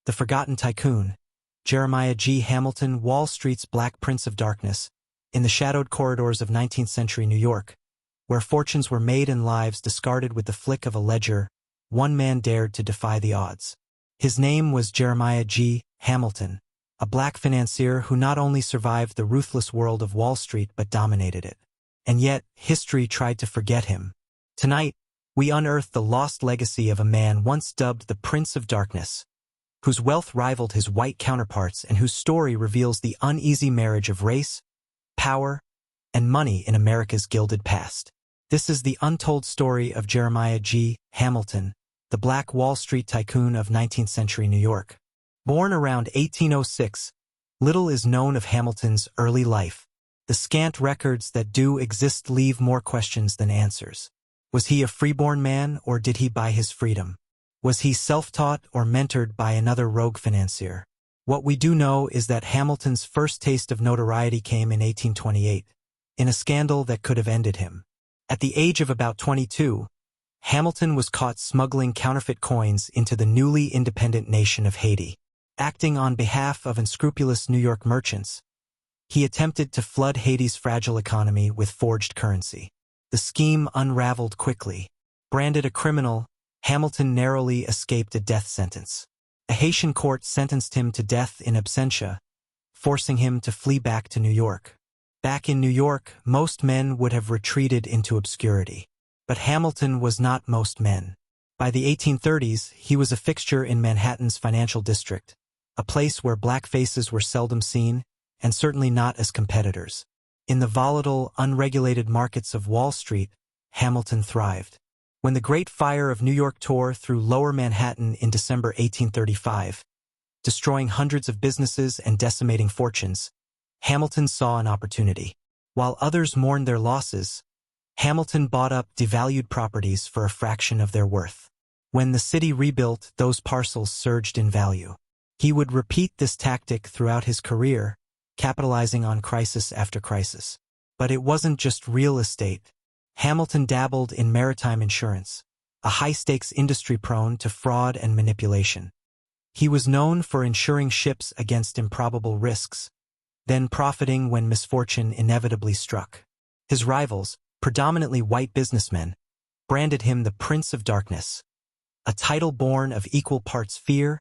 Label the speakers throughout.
Speaker 1: The Forgotten Tycoon, Jeremiah G. Hamilton, Wall Street's Black Prince of Darkness, in the shadowed corridors of 19th-century New York, where fortunes were made and lives discarded with the flick of a ledger, one man dared to defy the odds. His name was Jeremiah G. Hamilton, a black financier who not only survived the ruthless world of Wall Street but dominated it. And yet, history tried to forget him. Tonight, we unearth the lost legacy of a man once dubbed the Prince of Darkness, whose wealth rivaled his white counterparts and whose story reveals the uneasy marriage of race, power, and money in America's gilded past. This is the untold story of Jeremiah G. Hamilton, the Black Wall Street tycoon of 19th-century New York. Born around 1806, little is known of Hamilton's early life. The scant records that do exist leave more questions than answers. Was he a freeborn man, or did he buy his freedom? Was he self-taught or mentored by another rogue financier? What we do know is that Hamilton's first taste of notoriety came in 1828, in a scandal that could have ended him. At the age of about 22, Hamilton was caught smuggling counterfeit coins into the newly independent nation of Haiti. Acting on behalf of unscrupulous New York merchants, he attempted to flood Haiti's fragile economy with forged currency. The scheme unraveled quickly. Branded a criminal, Hamilton narrowly escaped a death sentence. A Haitian court sentenced him to death in absentia, forcing him to flee back to New York. Back in New York, most men would have retreated into obscurity. But Hamilton was not most men. By the 1830s, he was a fixture in Manhattan's financial district, a place where black faces were seldom seen, and certainly not as competitors. In the volatile, unregulated markets of Wall Street, Hamilton thrived. When the Great Fire of New York tore through Lower Manhattan in December 1835, destroying hundreds of businesses and decimating fortunes, Hamilton saw an opportunity. While others mourned their losses, Hamilton bought up devalued properties for a fraction of their worth. When the city rebuilt, those parcels surged in value. He would repeat this tactic throughout his career, capitalizing on crisis after crisis. But it wasn't just real estate. Hamilton dabbled in maritime insurance, a high-stakes industry prone to fraud and manipulation. He was known for insuring ships against improbable risks, then profiting when misfortune inevitably struck. His rivals, predominantly white businessmen, branded him the Prince of Darkness, a title born of equal parts fear,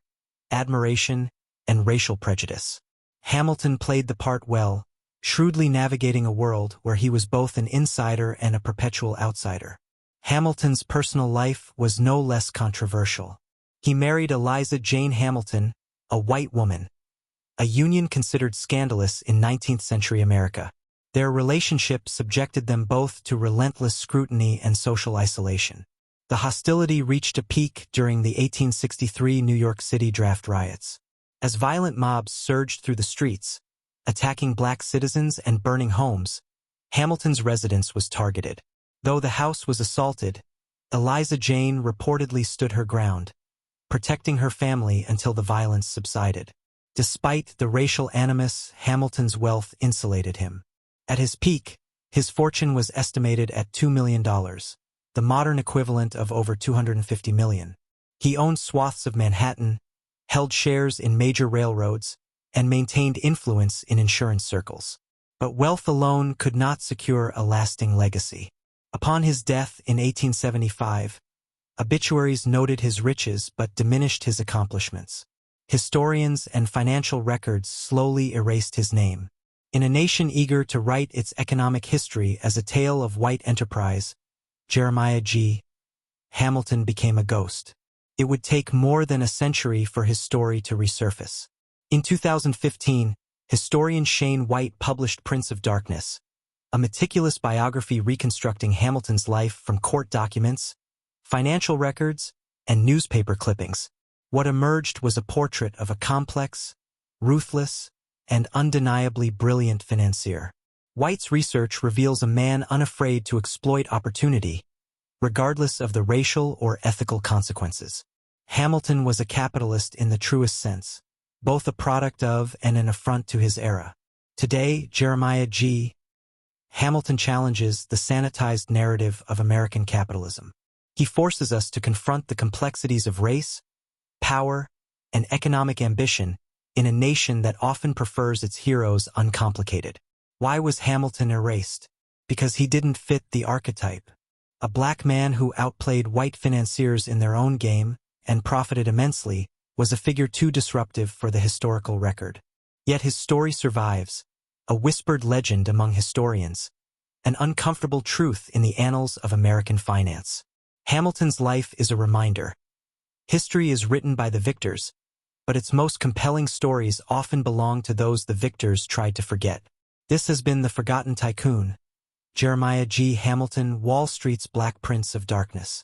Speaker 1: admiration, and racial prejudice. Hamilton played the part well, shrewdly navigating a world where he was both an insider and a perpetual outsider. Hamilton's personal life was no less controversial. He married Eliza Jane Hamilton, a white woman, a union considered scandalous in 19th-century America. Their relationship subjected them both to relentless scrutiny and social isolation. The hostility reached a peak during the 1863 New York City Draft Riots. As violent mobs surged through the streets, attacking black citizens and burning homes, Hamilton's residence was targeted. Though the house was assaulted, Eliza Jane reportedly stood her ground, protecting her family until the violence subsided. Despite the racial animus, Hamilton's wealth insulated him. At his peak, his fortune was estimated at $2 million, the modern equivalent of over $250 million. He owned swaths of Manhattan, held shares in major railroads, and maintained influence in insurance circles. But wealth alone could not secure a lasting legacy. Upon his death in 1875, obituaries noted his riches but diminished his accomplishments. Historians and financial records slowly erased his name. In a nation eager to write its economic history as a tale of white enterprise, Jeremiah G. Hamilton became a ghost. It would take more than a century for his story to resurface. In 2015, historian Shane White published Prince of Darkness, a meticulous biography reconstructing Hamilton's life from court documents, financial records, and newspaper clippings. What emerged was a portrait of a complex, ruthless, and undeniably brilliant financier. White's research reveals a man unafraid to exploit opportunity, regardless of the racial or ethical consequences. Hamilton was a capitalist in the truest sense, both a product of and an affront to his era. Today, Jeremiah G. Hamilton challenges the sanitized narrative of American capitalism. He forces us to confront the complexities of race, power, and economic ambition in a nation that often prefers its heroes uncomplicated. Why was Hamilton erased? Because he didn't fit the archetype. A black man who outplayed white financiers in their own game and profited immensely was a figure too disruptive for the historical record. Yet his story survives, a whispered legend among historians, an uncomfortable truth in the annals of American finance. Hamilton's life is a reminder. History is written by the victors, but its most compelling stories often belong to those the victors tried to forget. This has been The Forgotten Tycoon, Jeremiah G. Hamilton, Wall Street's Black Prince of Darkness.